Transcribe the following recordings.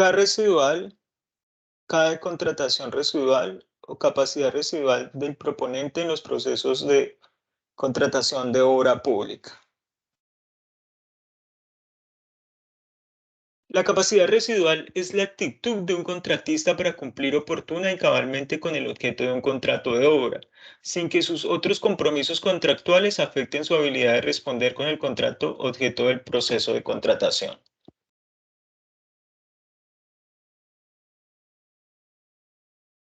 K residual, K de contratación residual o capacidad residual del proponente en los procesos de contratación de obra pública. La capacidad residual es la actitud de un contratista para cumplir oportuna y cabalmente con el objeto de un contrato de obra, sin que sus otros compromisos contractuales afecten su habilidad de responder con el contrato objeto del proceso de contratación.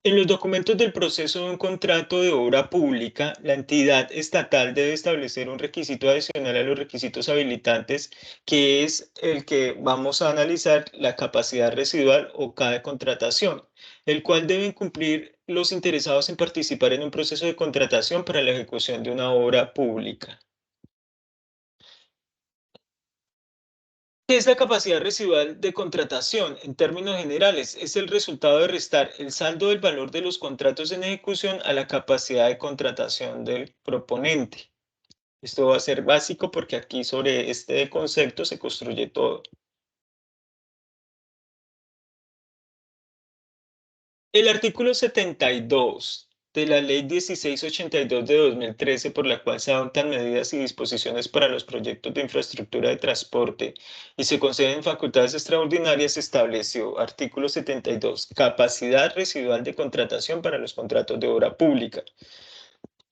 En los documentos del proceso de un contrato de obra pública, la entidad estatal debe establecer un requisito adicional a los requisitos habilitantes, que es el que vamos a analizar, la capacidad residual o K de contratación, el cual deben cumplir los interesados en participar en un proceso de contratación para la ejecución de una obra pública. ¿Qué es la capacidad residual de contratación? En términos generales, es el resultado de restar el saldo del valor de los contratos en ejecución a la capacidad de contratación del proponente. Esto va a ser básico porque aquí sobre este concepto se construye todo. El artículo 72 de la Ley 1682 de 2013, por la cual se adoptan medidas y disposiciones para los proyectos de infraestructura de transporte y se conceden facultades extraordinarias, estableció, artículo 72, capacidad residual de contratación para los contratos de obra pública.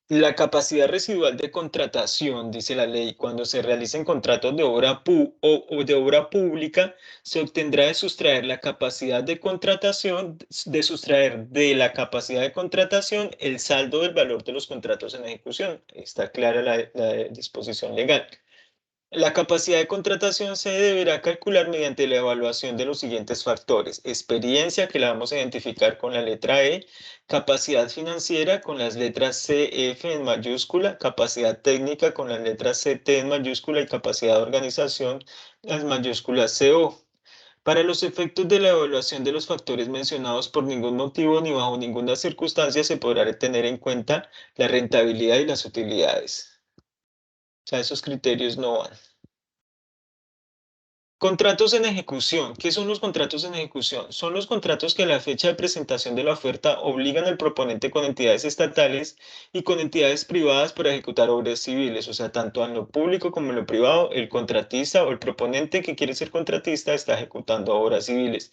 La capacidad residual de contratación, dice la ley, cuando se realicen contratos de obra o de obra pública, se obtendrá de sustraer la capacidad de contratación, de sustraer de la capacidad de contratación el saldo del valor de los contratos en ejecución. Está clara la disposición legal. La capacidad de contratación se deberá calcular mediante la evaluación de los siguientes factores: experiencia, que la vamos a identificar con la letra E; capacidad financiera con las letras CF en mayúscula; capacidad técnica con las letras CT en mayúscula; y capacidad de organización, las mayúsculas CO. Para los efectos de la evaluación de los factores mencionados, por ningún motivo ni bajo ninguna circunstancia se podrá tener en cuenta la rentabilidad y las utilidades. O sea, esos criterios no van. Contratos en ejecución. ¿Qué son los contratos en ejecución? Son los contratos que a la fecha de presentación de la oferta obligan al proponente con entidades estatales y con entidades privadas para ejecutar obras civiles. O sea, tanto en lo público como en lo privado, el contratista o el proponente que quiere ser contratista está ejecutando obras civiles,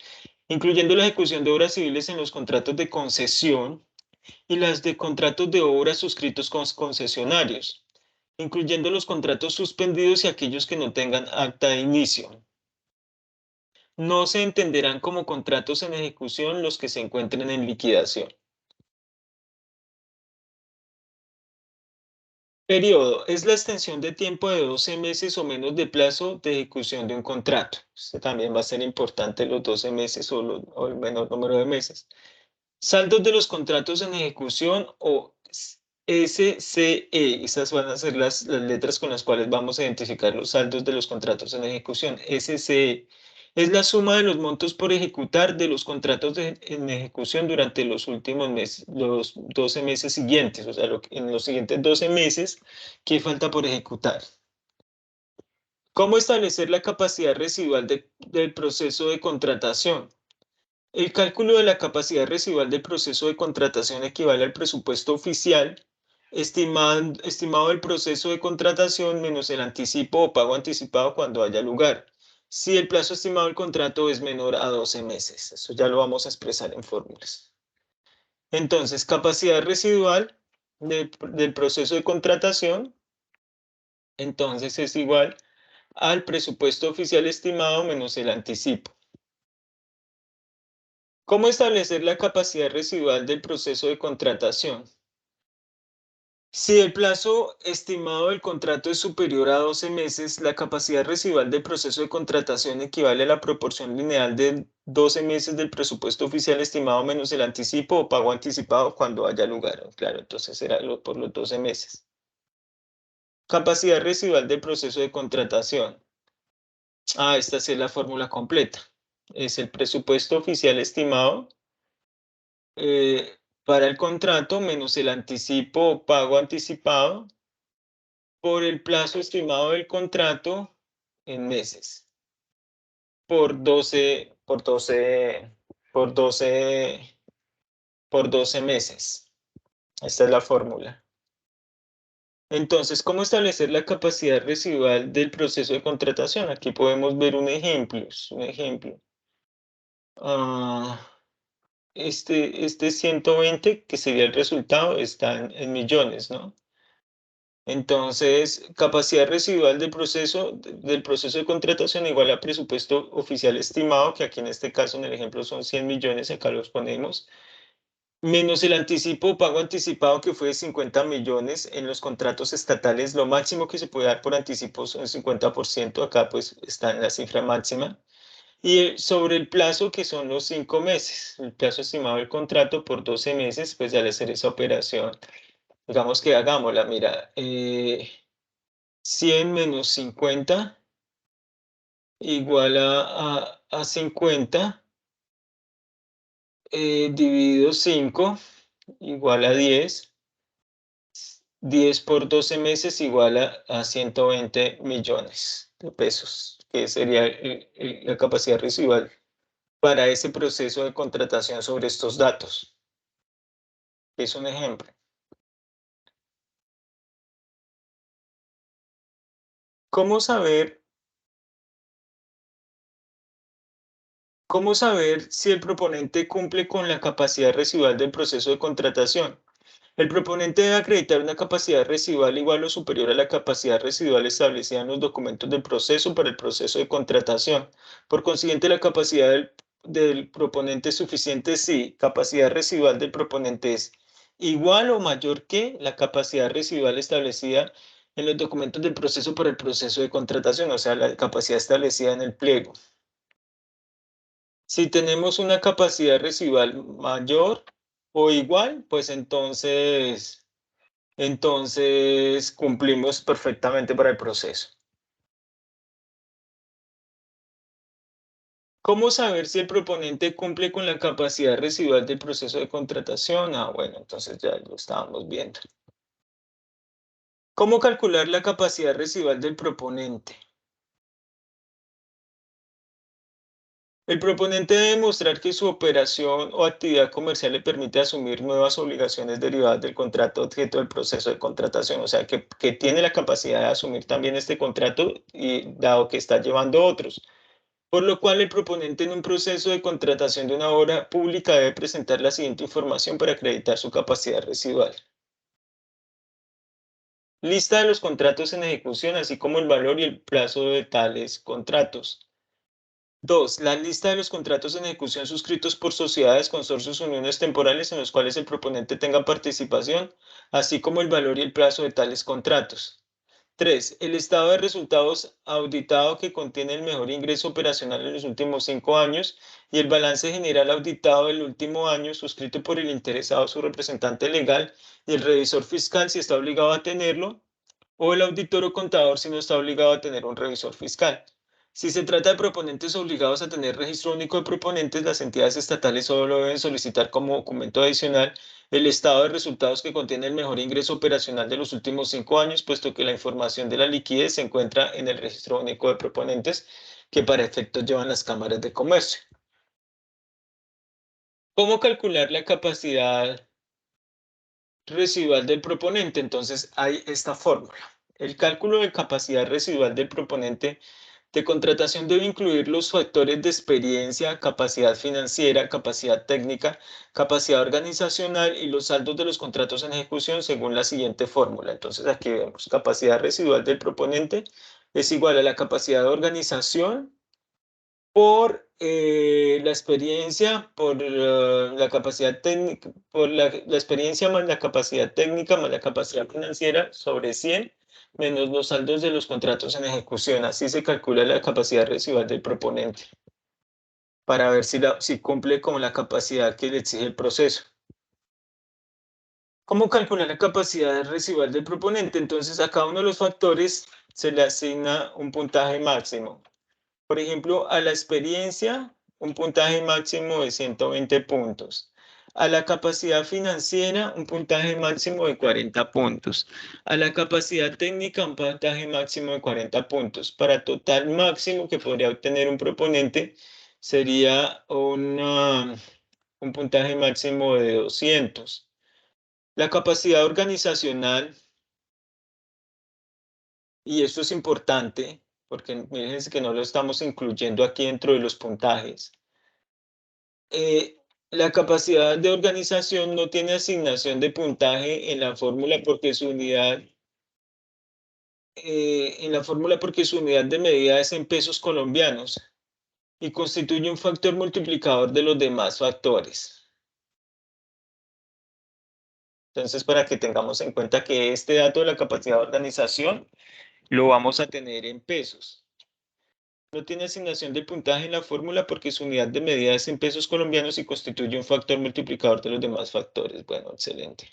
incluyendo la ejecución de obras civiles en los contratos de concesión y las de contratos de obras suscritos con concesionarios, incluyendo los contratos suspendidos y aquellos que no tengan acta de inicio. No se entenderán como contratos en ejecución los que se encuentren en liquidación. Periodo es la extensión de tiempo de 12 meses o menos de plazo de ejecución de un contrato. Este también va a ser importante, los 12 meses o el menor número de meses. Saldos de los contratos en ejecución o SCE. Esas van a ser las letras con las cuales vamos a identificar los saldos de los contratos en ejecución. SCE es la suma de los montos por ejecutar de los contratos en ejecución durante los últimos meses, los 12 meses siguientes, o sea, en los siguientes 12 meses, ¿qué falta por ejecutar? ¿Cómo establecer la capacidad residual del proceso de contratación? El cálculo de la capacidad residual del proceso de contratación equivale al presupuesto oficial estimado del proceso de contratación menos el anticipo o pago anticipado cuando haya lugar, si el plazo estimado del contrato es menor a 12 meses. Eso ya lo vamos a expresar en fórmulas. Entonces, capacidad residual del proceso de contratación, entonces es igual al presupuesto oficial estimado menos el anticipo. ¿Cómo establecer la capacidad residual del proceso de contratación? Si el plazo estimado del contrato es superior a 12 meses, la capacidad residual del proceso de contratación equivale a la proporción lineal de 12 meses del presupuesto oficial estimado menos el anticipo o pago anticipado cuando haya lugar. Claro, entonces será por los 12 meses. Capacidad residual del proceso de contratación. Esta sí es la fórmula completa. Es el presupuesto oficial estimado para el contrato menos el anticipo o pago anticipado por el plazo estimado del contrato en meses por 12 por 12, por 12, por 12 meses. Esta es la fórmula. Entonces, ¿cómo establecer la capacidad residual del proceso de contratación? Aquí podemos ver un ejemplo. Un ejemplo. Este 120, que sería el resultado, está en millones, ¿no? Entonces, capacidad residual del proceso de contratación igual a presupuesto oficial estimado, que aquí en este caso, en el ejemplo, son 100 millones, acá los ponemos, menos el anticipo, pago anticipado, que fue de 50 millones en los contratos estatales. Lo máximo que se puede dar por anticipo son 50%, acá pues está en la cifra máxima. Y sobre el plazo, que son los 5 meses, el plazo estimado del contrato por 12 meses, pues al hacer esa operación, digamos que hagámosla, mira, 100 menos 50 igual a 50, dividido 5 igual a 10. 10 por 12 meses igual a 120 millones de pesos, que sería la capacidad residual para ese proceso de contratación sobre estos datos. Es un ejemplo. ¿Cómo saber si el proponente cumple con la capacidad residual del proceso de contratación? El proponente debe acreditar una capacidad residual igual o superior a la capacidad residual establecida en los documentos del proceso para el proceso de contratación. Por consiguiente, la capacidad del proponente es suficiente si capacidad residual del proponente es igual o mayor que la capacidad residual establecida en los documentos del proceso para el proceso de contratación, o sea, la capacidad establecida en el pliego. Si tenemos una capacidad residual mayor o igual, pues entonces cumplimos perfectamente para el proceso. ¿Cómo saber si el proponente cumple con la capacidad residual del proceso de contratación? Bueno, entonces ya lo estábamos viendo. ¿Cómo calcular la capacidad residual del proponente? El proponente debe demostrar que su operación o actividad comercial le permite asumir nuevas obligaciones derivadas del contrato objeto del proceso de contratación, o sea, que tiene la capacidad de asumir también este contrato y dado que está llevando otros. Por lo cual, el proponente en un proceso de contratación de una obra pública debe presentar la siguiente información para acreditar su capacidad residual. Lista de los contratos en ejecución, así como el valor y el plazo de tales contratos. 2. La lista de los contratos en ejecución suscritos por sociedades, consorcios o uniones temporales en los cuales el proponente tenga participación, así como el valor y el plazo de tales contratos. 3. El estado de resultados auditado que contiene el mejor ingreso operacional en los últimos 5 años y el balance general auditado del último año suscrito por el interesado, su representante legal y el revisor fiscal si está obligado a tenerlo, o el auditor o contador si no está obligado a tener un revisor fiscal. Si se trata de proponentes obligados a tener registro único de proponentes, las entidades estatales solo deben solicitar como documento adicional el estado de resultados que contiene el mejor ingreso operacional de los últimos 5 años, puesto que la información de la liquidez se encuentra en el registro único de proponentes que para efectos llevan las cámaras de comercio. ¿Cómo calcular la capacidad residual del proponente? Entonces hay esta fórmula. El cálculo de capacidad residual del proponente de contratación debe incluir los factores de experiencia, capacidad financiera, capacidad técnica, capacidad organizacional y los saldos de los contratos en ejecución según la siguiente fórmula. Entonces aquí vemos capacidad residual del proponente es igual a la capacidad de organización por la experiencia, por la capacidad técnica, por la experiencia más la capacidad técnica más la capacidad financiera sobre 100 menos los saldos de los contratos en ejecución. Así se calcula la capacidad residual del proponente para ver si cumple con la capacidad que le exige el proceso. ¿Cómo calcular la capacidad residual del proponente? Entonces, a cada uno de los factores se le asigna un puntaje máximo. Por ejemplo, a la experiencia, un puntaje máximo de 120 puntos. A la capacidad financiera, un puntaje máximo de 40 puntos. A la capacidad técnica, un puntaje máximo de 40 puntos. Para total máximo que podría obtener un proponente sería un puntaje máximo de 200. La capacidad organizacional, y esto es importante, porque fíjense que no lo estamos incluyendo aquí dentro de los puntajes. La capacidad de organización no tiene asignación de puntaje en la fórmula porque su unidad, porque su unidad de medida es en pesos colombianos y constituye un factor multiplicador de los demás factores. Entonces, para que tengamos en cuenta que este dato de la capacidad de organización lo vamos a tener en pesos. No tiene asignación de puntaje en la fórmula porque su unidad de medida es en pesos colombianos y constituye un factor multiplicador de los demás factores. Bueno, excelente.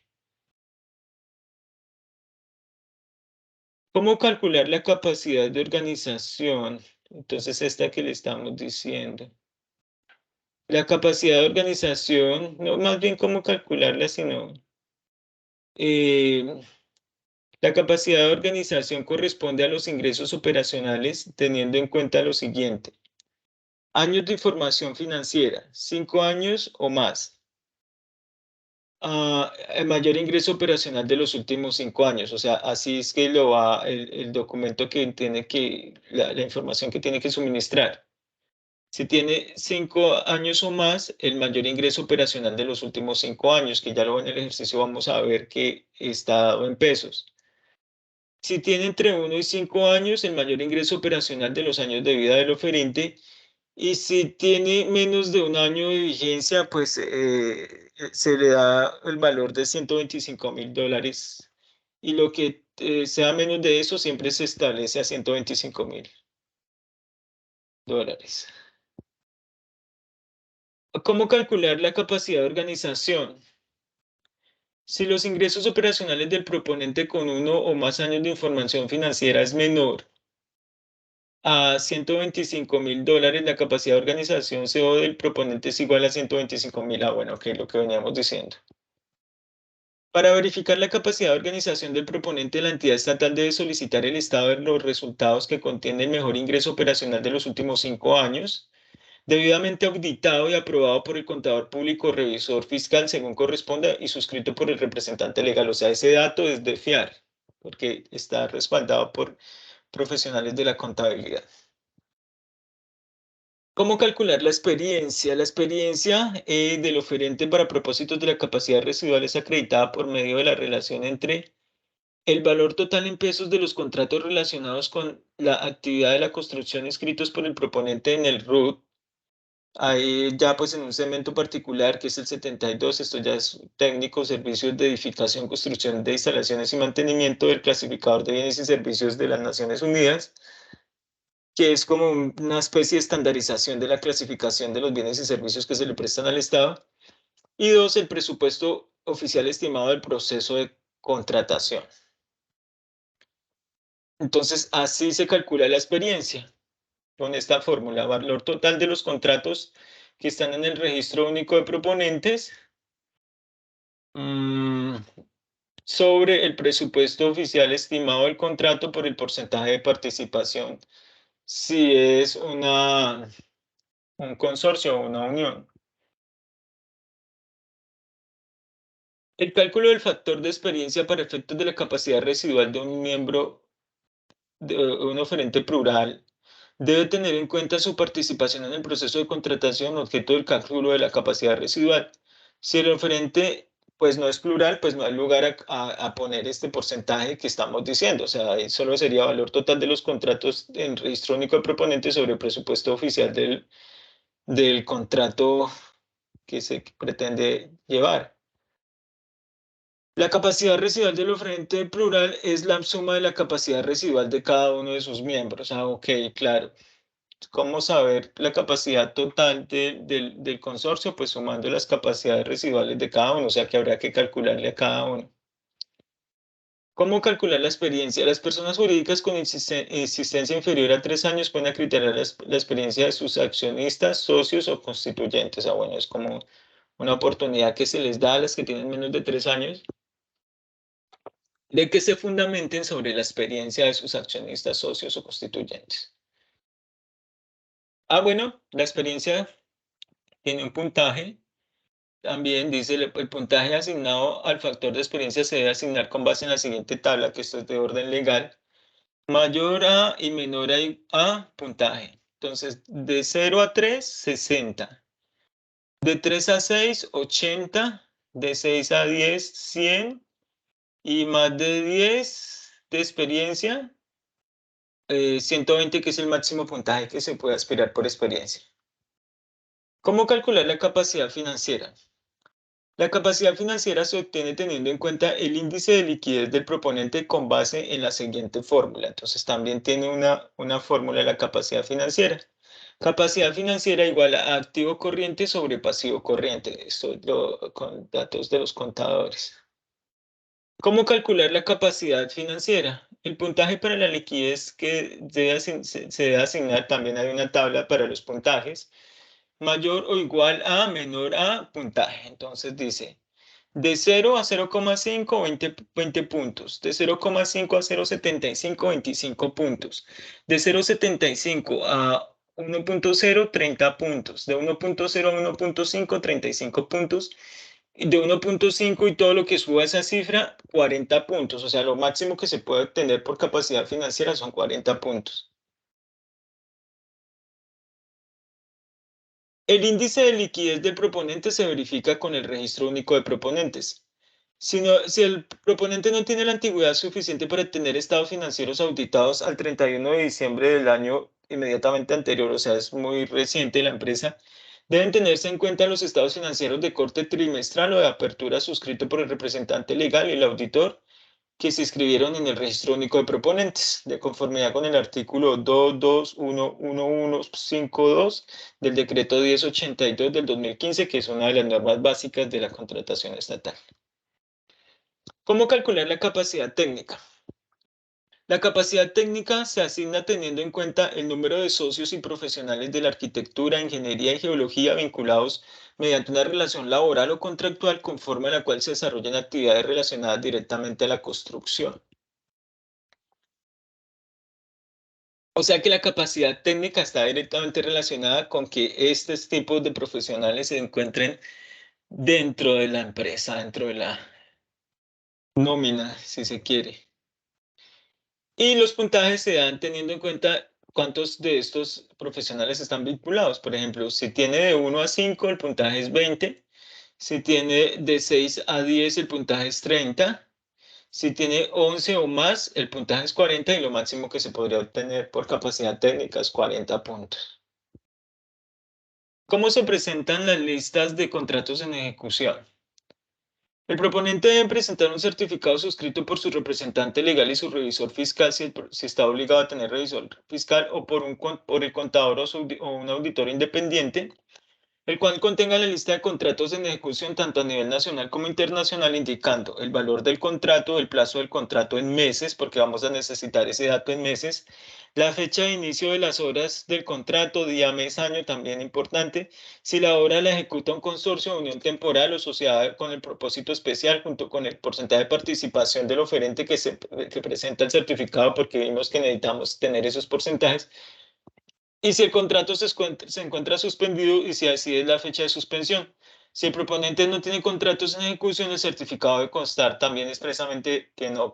¿Cómo calcular la capacidad de organización? Entonces, esta que le estamos diciendo. La capacidad de organización, no más bien cómo calcularla, sino eh, la capacidad de organización corresponde a los ingresos operacionales teniendo en cuenta lo siguiente. Años de información financiera, 5 años o más. El mayor ingreso operacional de los últimos 5 años. O sea, así es que lo va el documento que tiene que, la información que tiene que suministrar. Si tiene 5 años o más, el mayor ingreso operacional de los últimos 5 años, que ya luego en el ejercicio vamos a ver que está dado en pesos. Si tiene entre 1 y 5 años, el mayor ingreso operacional de los años de vida del oferente. Y si tiene menos de un año de vigencia, pues se le da el valor de $125.000. Y lo que sea menos de eso siempre se establece a $125.000. ¿Cómo calcular la capacidad de organización? Si los ingresos operacionales del proponente con 1 o más años de información financiera es menor a $125.000, la capacidad de organización CO del proponente es igual a 125.000. Bueno, ok, lo que veníamos diciendo. Para verificar la capacidad de organización del proponente, la entidad estatal debe solicitar el estado de los resultados que contiene el mejor ingreso operacional de los últimos 5 años, debidamente auditado y aprobado por el contador público o revisor fiscal según corresponda y suscrito por el representante legal. O sea, ese dato es de fiar, porque está respaldado por profesionales de la contabilidad. ¿Cómo calcular la experiencia? La experiencia del oferente para propósitos de la capacidad residual es acreditada por medio de la relación entre el valor total en pesos de los contratos relacionados con la actividad de la construcción escritos por el proponente en el RUT. Ahí ya pues en un segmento particular que es el 72, esto ya es técnico, servicios de edificación, construcción de instalaciones y mantenimiento del clasificador de bienes y servicios de las Naciones Unidas, que es como una especie de estandarización de la clasificación de los bienes y servicios que se le prestan al Estado. Y dos, el presupuesto oficial estimado del proceso de contratación. Entonces, así se calcula la experiencia con esta fórmula, valor total de los contratos que están en el registro único de proponentes sobre el presupuesto oficial estimado del contrato por el porcentaje de participación, si es un consorcio o una unión. El cálculo del factor de experiencia para efectos de la capacidad residual de un miembro de un oferente plural debe tener en cuenta su participación en el proceso de contratación, objeto del cálculo de la capacidad residual. Si el oferente pues no es plural, pues no hay lugar a poner este porcentaje que estamos diciendo. O sea, ahí solo sería valor total de los contratos en registro único de proponentes sobre el presupuesto oficial del contrato que se pretende llevar. La capacidad residual del oferente plural es la suma de la capacidad residual de cada uno de sus miembros. Ok, claro. ¿Cómo saber la capacidad total del consorcio? Pues sumando las capacidades residuales de cada uno, o sea que habrá que calcularle a cada uno. ¿Cómo calcular la experiencia? Las personas jurídicas con existencia inferior a 3 años pueden acreditar la experiencia de sus accionistas, socios o constituyentes. Bueno, es como una oportunidad que se les da a las que tienen menos de 3 años de que se fundamenten sobre la experiencia de sus accionistas, socios o constituyentes. Bueno, la experiencia tiene un puntaje. También dice el puntaje asignado al factor de experiencia se debe asignar con base en la siguiente tabla, que esto es de orden legal. Mayor a y menor a puntaje. Entonces, de 0 a 3, 60. De 3 a 6, 80. De 6 a 10, 100. Y más de 10 de experiencia, 120, que es el máximo puntaje que se puede aspirar por experiencia. ¿Cómo calcular la capacidad financiera? La capacidad financiera se obtiene teniendo en cuenta el índice de liquidez del proponente con base en la siguiente fórmula. Entonces también tiene una fórmula de la capacidad financiera. Capacidad financiera igual a activo corriente sobre pasivo corriente. Esto con datos de los contadores. ¿Cómo calcular la capacidad financiera? El puntaje para la liquidez que se debe asignar, también hay una tabla para los puntajes, mayor o igual a menor a puntaje. Entonces dice, de 0 a 0,5, 20 puntos. De 0,5 a 0,75, 25 puntos. De 0,75 a 1,0, 30 puntos. De 1,0 a 1,5, 35 puntos. De 1,5 y todo lo que suba esa cifra, 40 puntos. O sea, lo máximo que se puede obtener por capacidad financiera son 40 puntos. El índice de liquidez del proponente se verifica con el registro único de proponentes. Si el proponente no tiene la antigüedad suficiente para tener estados financieros auditados al 31 de diciembre del año inmediatamente anterior, o sea, es muy reciente la empresa, deben tenerse en cuenta los estados financieros de corte trimestral o de apertura suscrito por el representante legal y el auditor que se inscribieron en el registro único de proponentes, de conformidad con el artículo 221152 del decreto 1082 del 2015, que es una de las normas básicas de la contratación estatal. ¿Cómo calcular la capacidad técnica? La capacidad técnica se asigna teniendo en cuenta el número de socios y profesionales de la arquitectura, ingeniería y geología vinculados mediante una relación laboral o contractual conforme a la cual se desarrollan actividades relacionadas directamente a la construcción. O sea que la capacidad técnica está directamente relacionada con que estos tipos de profesionales se encuentren dentro de la empresa, dentro de la nómina, si se quiere. Y los puntajes se dan teniendo en cuenta cuántos de estos profesionales están vinculados. Por ejemplo, si tiene de 1 a 5, el puntaje es 20. Si tiene de 6 a 10, el puntaje es 30. Si tiene 11 o más, el puntaje es 40 y lo máximo que se podría obtener por capacidad técnica es 40 puntos. ¿Cómo se presentan las listas de contratos en ejecución? El proponente debe presentar un certificado suscrito por su representante legal y su revisor fiscal si está obligado a tener revisor fiscal o por el contador o un auditor independiente, el cual contenga la lista de contratos en ejecución tanto a nivel nacional como internacional, indicando el valor del contrato, el plazo del contrato en meses, porque vamos a necesitar ese dato en meses, la fecha de inicio de las obras del contrato, día, mes, año, también importante, si la obra la ejecuta un consorcio o unión temporal o sociedad con el propósito especial, junto con el porcentaje de participación del oferente que presenta el certificado, porque vimos que necesitamos tener esos porcentajes, y si el contrato se encuentra suspendido y si así es la fecha de suspensión. Si el proponente no tiene contratos en ejecución, el certificado debe constar también expresamente que no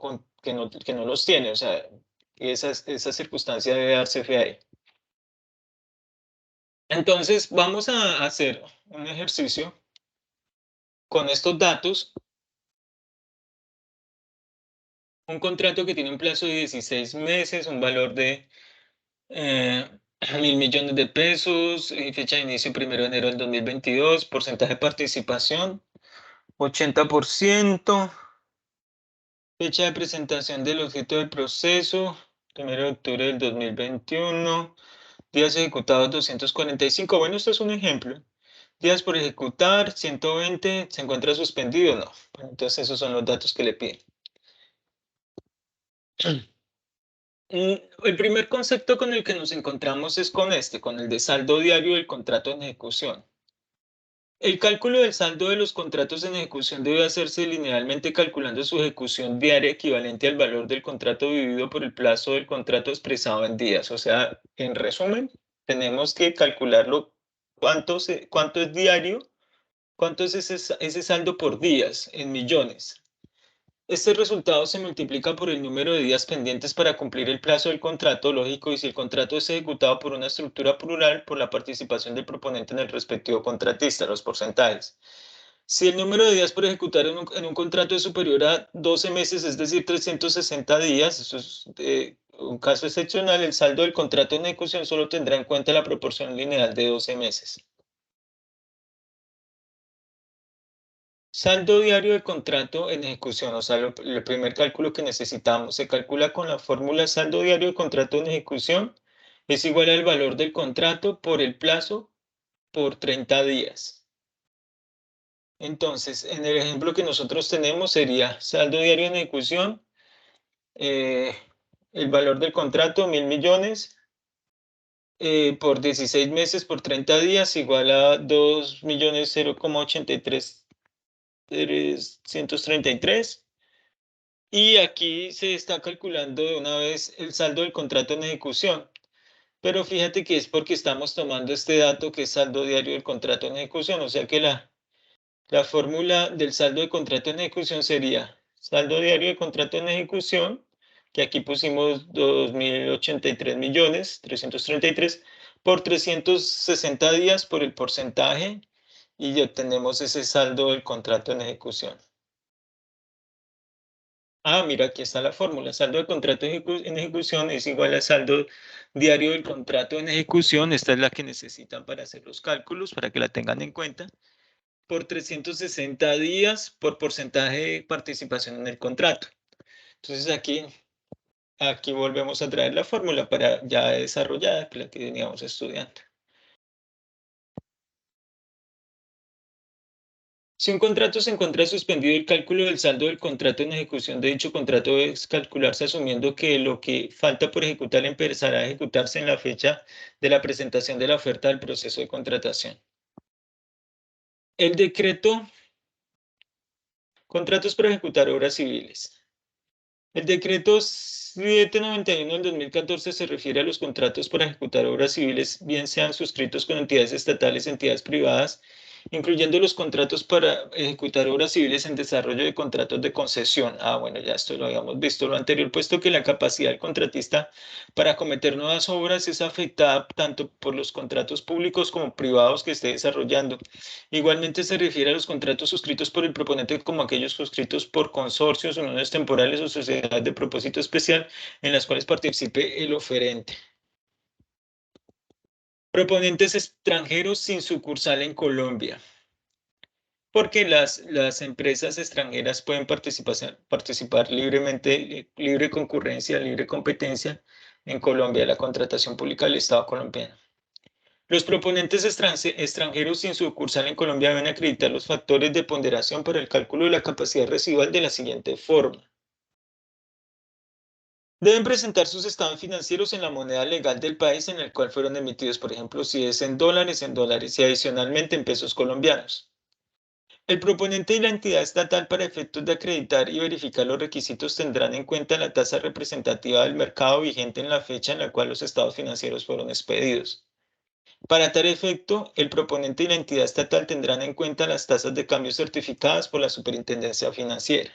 los tiene. O sea, esa circunstancia debe darse fe ahí. Entonces, vamos a hacer un ejercicio con estos datos. Un contrato que tiene un plazo de 16 meses, un valor de 1.000 millones de pesos, fecha de inicio 1 de enero del 2022, porcentaje de participación 80%, fecha de presentación del objeto del proceso 1 de octubre del 2021, días ejecutados 245. Bueno, esto es un ejemplo. Días por ejecutar 120, ¿se encuentra suspendido? No. Bueno, entonces esos son los datos que le piden. El primer concepto con el que nos encontramos es con el de saldo diario del contrato en ejecución. El cálculo del saldo de los contratos en ejecución debe hacerse linealmente calculando su ejecución diaria equivalente al valor del contrato dividido por el plazo del contrato expresado en días. O sea, en resumen, tenemos que calcularlo cuánto es diario, cuánto es ese saldo por días en millones. Este resultado se multiplica por el número de días pendientes para cumplir el plazo del contrato, lógico, y si el contrato es ejecutado por una estructura plural, por la participación del proponente en el respectivo contratista, los porcentajes. Si el número de días por ejecutar en un contrato es superior a 12 meses, es decir, 360 días, eso es un caso excepcional, el saldo del contrato en ejecución solo tendrá en cuenta la proporción lineal de 12 meses. Saldo diario de contrato en ejecución, o sea, el primer cálculo que necesitamos, se calcula con la fórmula saldo diario de contrato en ejecución es igual al valor del contrato por el plazo por 30 días. Entonces, en el ejemplo que nosotros tenemos sería saldo diario en ejecución, eh, el valor del contrato, 1.000 millones, por 16 meses por 30 días, igual a 2.000.000, 0,83333. Y aquí se está calculando de una vez el saldo del contrato en ejecución. Pero fíjate que es porque estamos tomando este dato que es saldo diario del contrato en ejecución. O sea que la fórmula del saldo de contrato en ejecución sería saldo diario de contrato en ejecución, que aquí pusimos 2.083.333 por 360 días por el porcentaje y ya obtenemos ese saldo del contrato en ejecución. Ah, mira, aquí está la fórmula. Saldo de contrato en ejecución es igual al saldo diario del contrato en ejecución. Esta es la que necesitan para hacer los cálculos, para que la tengan en cuenta. Por 360 días por porcentaje de participación en el contrato. Entonces aquí volvemos a traer la fórmula para ya desarrollada, que la que veníamos estudiando. Si un contrato se encuentra suspendido, el cálculo del saldo del contrato en ejecución de dicho contrato debe calcularse asumiendo que lo que falta por ejecutar empezará a ejecutarse en la fecha de la presentación de la oferta del proceso de contratación. El decreto, contratos para ejecutar obras civiles. El decreto 791 del 2014 se refiere a los contratos para ejecutar obras civiles, bien sean suscritos con entidades estatales, entidades privadas, incluyendo los contratos para ejecutar obras civiles en desarrollo de contratos de concesión. Ah, bueno, ya esto lo habíamos visto lo anterior, puesto que la capacidad del contratista para cometer nuevas obras es afectada tanto por los contratos públicos como privados que esté desarrollando. Igualmente se refiere a los contratos suscritos por el proponente como aquellos suscritos por consorcios, uniones temporales o sociedades de propósito especial en las cuales participe el oferente. Proponentes extranjeros sin sucursal en Colombia. Porque las empresas extranjeras pueden participar libremente, libre concurrencia, libre competencia en Colombia, la contratación pública del Estado colombiano. Los proponentes extranjeros sin sucursal en Colombia deben acreditar los factores de ponderación para el cálculo de la capacidad residual de la siguiente forma. Deben presentar sus estados financieros en la moneda legal del país en el cual fueron emitidos, por ejemplo, si es en dólares y adicionalmente en pesos colombianos. El proponente y la entidad estatal para efectos de acreditar y verificar los requisitos tendrán en cuenta la tasa representativa del mercado vigente en la fecha en la cual los estados financieros fueron expedidos. Para tal efecto, el proponente y la entidad estatal tendrán en cuenta las tasas de cambio certificadas por la Superintendencia Financiera.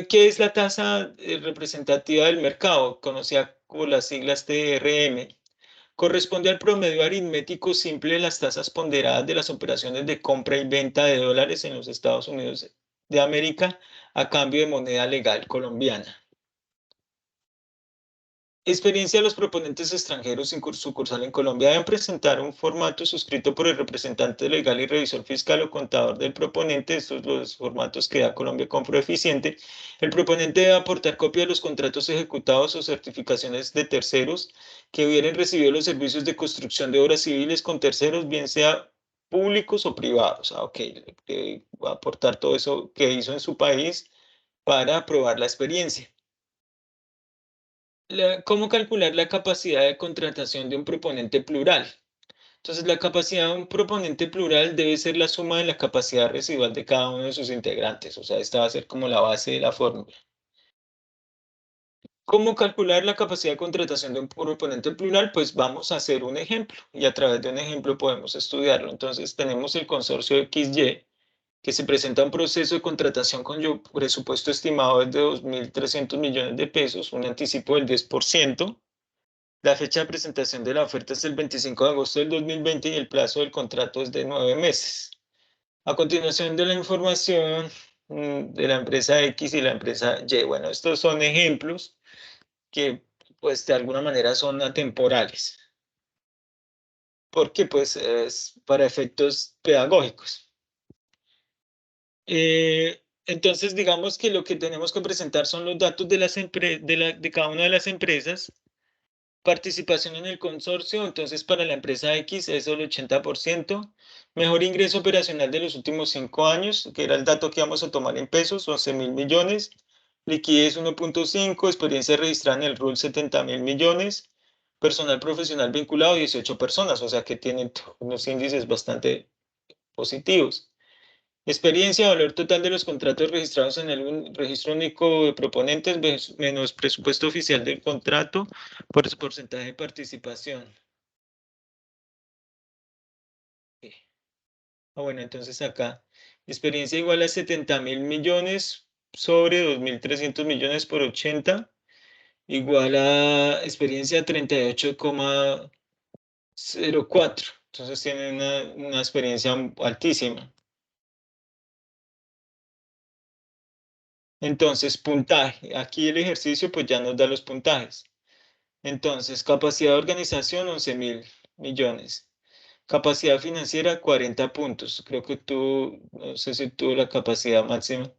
¿Qué es la tasa representativa del mercado, conocida por las siglas TRM? Corresponde al promedio aritmético simple de las tasas ponderadas de las operaciones de compra y venta de dólares en los Estados Unidos de América a cambio de moneda legal colombiana. Experiencia de los proponentes extranjeros sin sucursal en Colombia deben presentar un formato suscrito por el representante legal y revisor fiscal o contador del proponente. Estos son los formatos que da Colombia Compro Eficiente. El proponente debe aportar copia de los contratos ejecutados o certificaciones de terceros que hubieran recibido los servicios de construcción de obras civiles con terceros, bien sea públicos o privados. Ok, va a aportar todo eso que hizo en su país para aprobar la experiencia. ¿Cómo calcular la capacidad de contratación de un proponente plural? Entonces, la capacidad de un proponente plural debe ser la suma de la capacidad residual de cada uno de sus integrantes. O sea, esta va a ser como la base de la fórmula. ¿Cómo calcular la capacidad de contratación de un proponente plural? Pues vamos a hacer un ejemplo y a través de un ejemplo podemos estudiarlo. Entonces tenemos el consorcio XY que se presenta un proceso de contratación con presupuesto estimado de 2.300 millones de pesos, un anticipo del 10%. La fecha de presentación de la oferta es el 25 de agosto del 2020 y el plazo del contrato es de 9 meses. A continuación de la información de la empresa X y la empresa Y. Bueno, estos son ejemplos que pues de alguna manera son atemporales, porque pues es para efectos pedagógicos. Entonces, digamos que lo que tenemos que presentar son los datos de cada una de las empresas. Participación en el consorcio, entonces para la empresa X es el 80%. Mejor ingreso operacional de los últimos 5 años, que era el dato que vamos a tomar en pesos, 11.000 millones. Liquidez 1.5, experiencia registrada en el RUL 70.000 millones. Personal profesional vinculado 18 personas, o sea que tienen unos índices bastante positivos. Experiencia, valor total de los contratos registrados en el registro único de proponentes menos presupuesto oficial del contrato por su porcentaje de participación. Bueno, entonces acá, experiencia igual a 70.000 millones sobre 2.300 millones por 80, igual a experiencia 38,04. Entonces tienen una experiencia altísima. Entonces, puntaje. Aquí el ejercicio pues ya nos da los puntajes. Entonces, capacidad de organización, 11.000 millones. Capacidad financiera, 40 puntos. Creo que tú, no sé si tuvo la capacidad máxima.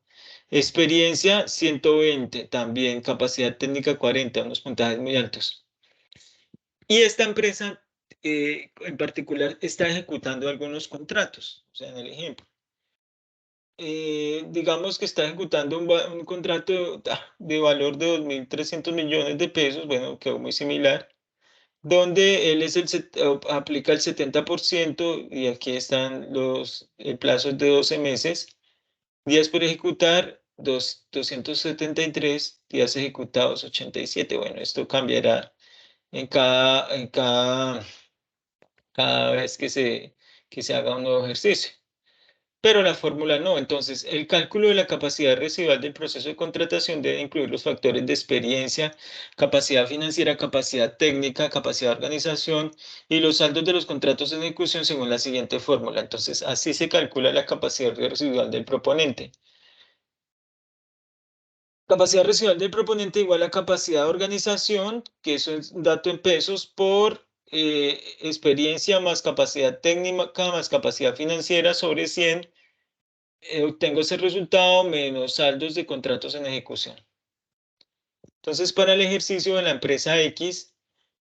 Experiencia, 120. También capacidad técnica, 40. Unos puntajes muy altos. Y esta empresa en particular está ejecutando algunos contratos. O sea, en el ejemplo. Digamos que está ejecutando un contrato de valor de 2.300 millones de pesos. Bueno, quedó muy similar donde él aplica el 70% y aquí están el plazo de 12 meses, días por ejecutar, 273, días ejecutados 87. Bueno, esto cambiará cada vez que se haga un nuevo ejercicio. Pero la fórmula no. Entonces, el cálculo de la capacidad residual del proceso de contratación debe incluir los factores de experiencia, capacidad financiera, capacidad técnica, capacidad de organización y los saldos de los contratos en ejecución según la siguiente fórmula. Entonces, así se calcula la capacidad residual del proponente. Capacidad residual del proponente igual a capacidad de organización, que eso es un dato en pesos, por experiencia más capacidad técnica más capacidad financiera sobre 100. Obtengo ese resultado menos saldos de contratos en ejecución. Entonces, para el ejercicio de la empresa X,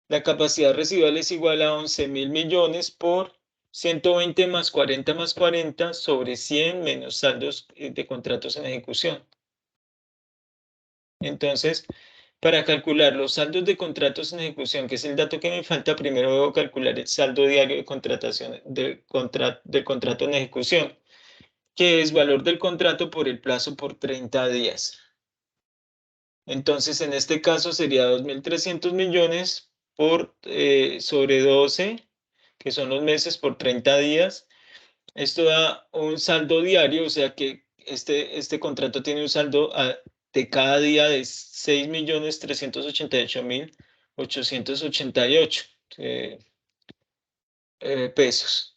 la capacidad residual es igual a 11.000 millones por 120 más 40 sobre 100 menos saldos de contratos en ejecución. Entonces, para calcular los saldos de contratos en ejecución, que es el dato que me falta, primero debo calcular el saldo diario de contratación del contrato en ejecución, que es valor del contrato por el plazo por 30 días. Entonces, en este caso sería 2.300 millones sobre 12, que son los meses por 30 días. Esto da un saldo diario, o sea que este contrato tiene un saldo de cada día de 6.388.888 pesos.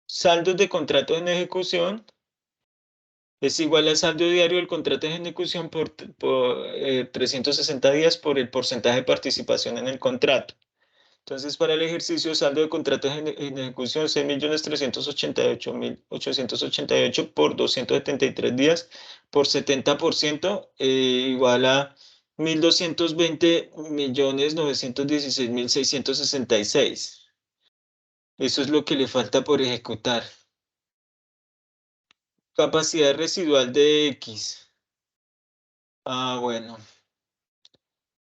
Saldos de contrato en ejecución es igual al saldo diario del contrato en ejecución por 360 días por el porcentaje de participación en el contrato. Entonces, para el ejercicio, saldo de contrato en ejecución, 6.388.888 por 273 días por 70%, igual a 1.220.916.666. Eso es lo que le falta por ejecutar. Capacidad residual de X. Bueno.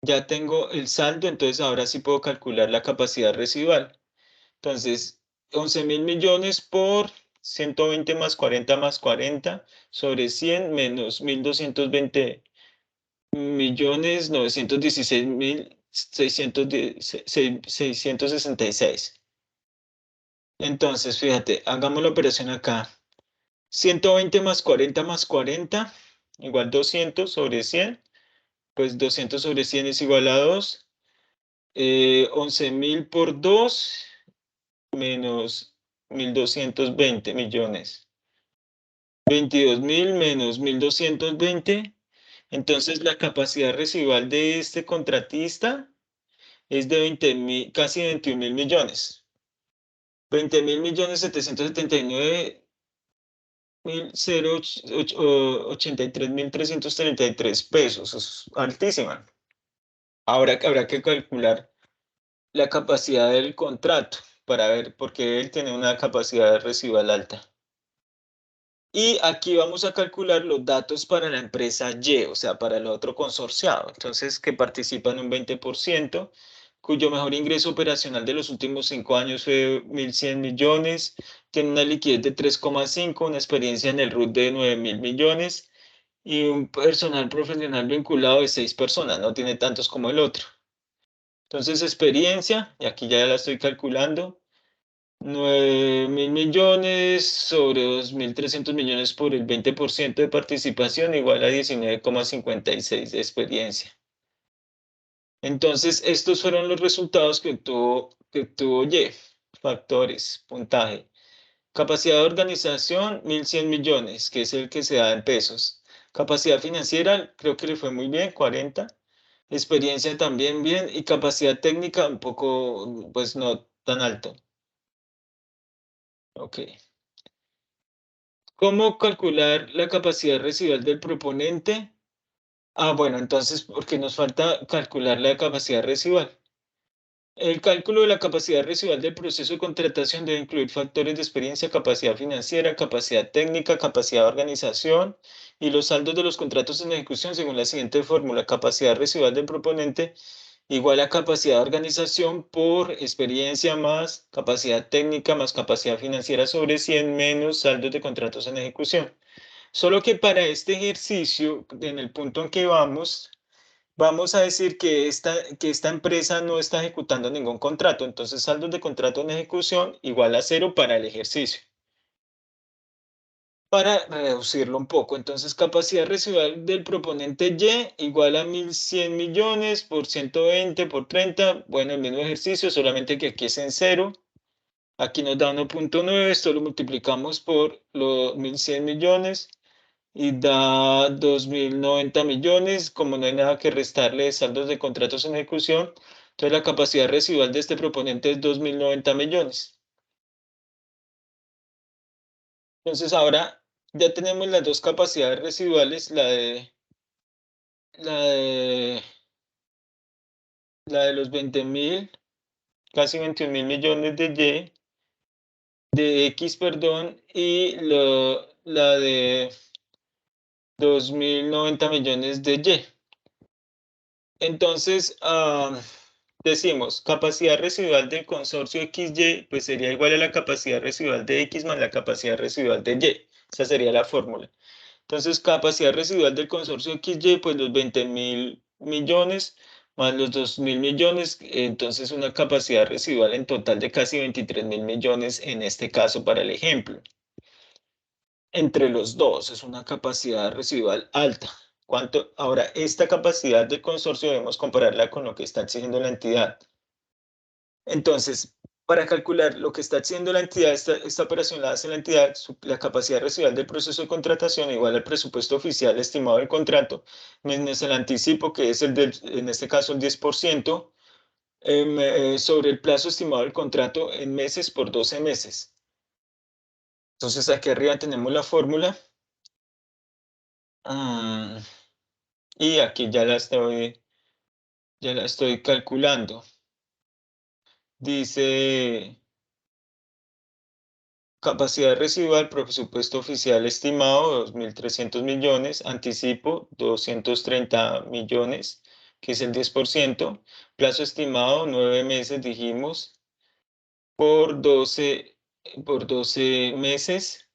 Ya tengo el saldo, entonces ahora sí puedo calcular la capacidad residual. Entonces, 11.000 millones por 120 más 40 sobre 100 menos 1.220 1.916.666. Entonces, fíjate, hagamos la operación acá. 120 más 40 más 40, igual 200 sobre 100. Pues 200 sobre 100 es igual a 2. 11.000 por 2 menos 1.220 millones. 22.000 menos 1.220. Entonces la capacidad residual de este contratista es de 20.000, casi 21.000 millones. 20.079.083.333 pesos. Es altísima. Ahora habrá que calcular la capacidad del contrato para ver por qué él tiene una capacidad residual alta. Y aquí vamos a calcular los datos para la empresa Y, o sea, para el otro consorciado. Entonces, que participa en un 20%, cuyo mejor ingreso operacional de los últimos 5 años fue 1.100 millones, tiene una liquidez de 3,5, una experiencia en el RUT de 9.000 millones y un personal profesional vinculado de 6 personas, no tiene tantos como el otro. Entonces, experiencia, y aquí ya la estoy calculando, 9.000 millones sobre 2.300 millones por el 20% de participación igual a 19,56 de experiencia. Entonces, estos fueron los resultados que tuvo Y. Factores, puntaje. Capacidad de organización, 1.100 millones, que es el que se da en pesos. Capacidad financiera, creo que le fue muy bien, 40. Experiencia también bien. Y capacidad técnica, un poco, pues no tan alto. Ok. ¿Cómo calcular la capacidad residual del proponente? Bueno, entonces, porque nos falta calcular la capacidad residual. El cálculo de la capacidad residual del proceso de contratación debe incluir factores de experiencia, capacidad financiera, capacidad técnica, capacidad de organización y los saldos de los contratos en ejecución según la siguiente fórmula. Capacidad residual del proponente igual a capacidad de organización por experiencia más capacidad técnica más capacidad financiera sobre 100 menos saldos de contratos en ejecución. Solo que para este ejercicio, en el punto en que vamos a decir que esta empresa no está ejecutando ningún contrato. Entonces, saldos de contrato en ejecución igual a 0 para el ejercicio. Para reducirlo un poco, entonces capacidad residual del proponente Y igual a 1.100 millones por 120 por 30. Bueno, el mismo ejercicio, solamente que aquí es en 0. Aquí nos da 1,9. Esto lo multiplicamos por los 1.100 millones. Y da 2.090 millones, como no hay nada que restarle de saldos de contratos en ejecución, entonces la capacidad residual de este proponente es 2.090 millones. Entonces ahora ya tenemos las dos capacidades residuales, la de los 20.000, casi 21.000 millones de X, perdón, y la de 2.090 millones de Y. Entonces, decimos, capacidad residual del consorcio XY, pues sería igual a la capacidad residual de X más la capacidad residual de Y. Esa sería la fórmula. Entonces, capacidad residual del consorcio XY, pues los 20.000 millones más los 2.000 millones, entonces una capacidad residual en total de casi 23.000 millones en este caso para el ejemplo. Entre los dos es una capacidad residual alta. Ahora, esta capacidad del consorcio debemos compararla con lo que está exigiendo la entidad. Entonces, para calcular lo que está haciendo la entidad, esta operación la hace la entidad, la capacidad residual del proceso de contratación igual al presupuesto oficial estimado del contrato, menos el anticipo, que es en este caso el 10%, sobre el plazo estimado del contrato en meses por 12 meses. Entonces, aquí arriba tenemos la fórmula. Y aquí ya la estoy calculando. Dice capacidad residual, presupuesto oficial estimado 2.300 millones, anticipo 230 millones, que es el 10%, plazo estimado 9 meses, dijimos, por 12 meses.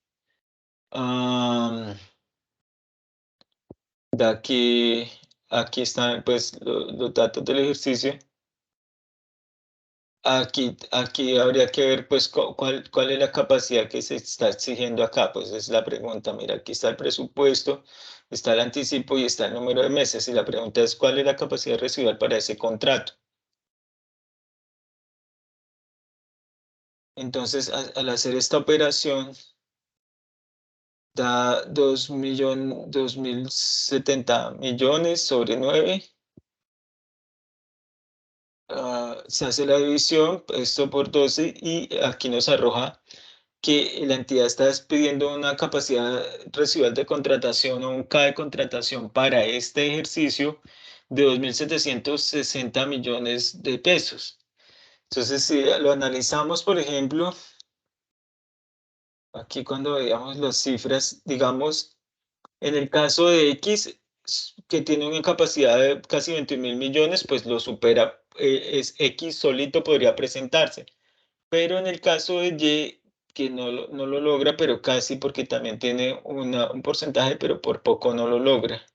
Da aquí Aquí están pues los datos del ejercicio. Aquí habría que ver pues cuál es la capacidad que se está exigiendo acá, pues es la pregunta. Mira, aquí está el presupuesto, está el anticipo y está el número de meses. Y la pregunta es cuál es la capacidad residual para ese contrato. Entonces, al hacer esta operación, da 2.070.000.000 sobre 9. Se hace la división, esto por 12, y aquí nos arroja que la entidad está pidiendo una capacidad residual de contratación o un K de contratación para este ejercicio de 2.760.000.000 de pesos. Entonces, si lo analizamos, por ejemplo, aquí cuando veamos las cifras, digamos, en el caso de X, que tiene una capacidad de casi 21.000.000.000, pues lo supera, es X solito podría presentarse. Pero en el caso de Y, que no lo logra, pero casi porque también tiene un porcentaje, pero por poco no lo logra.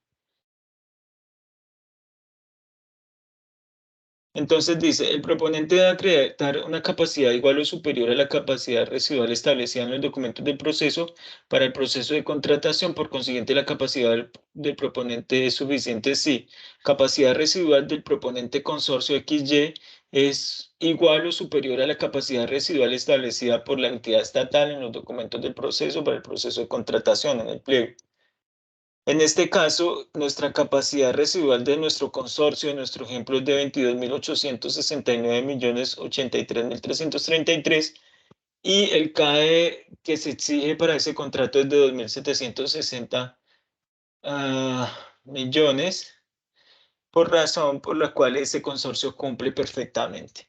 Entonces dice, el proponente debe acreditar una capacidad igual o superior a la capacidad residual establecida en los documentos del proceso para el proceso de contratación. Por consiguiente, la capacidad del proponente es suficiente si capacidad residual del proponente consorcio XY es igual o superior a la capacidad residual establecida por la entidad estatal en los documentos del proceso para el proceso de contratación en el pliego. En este caso, nuestra capacidad residual de nuestro consorcio, de nuestro ejemplo, es de 22.869.083.333 y el CAE que se exige para ese contrato es de 2.760 millones, por razón por la cual ese consorcio cumple perfectamente.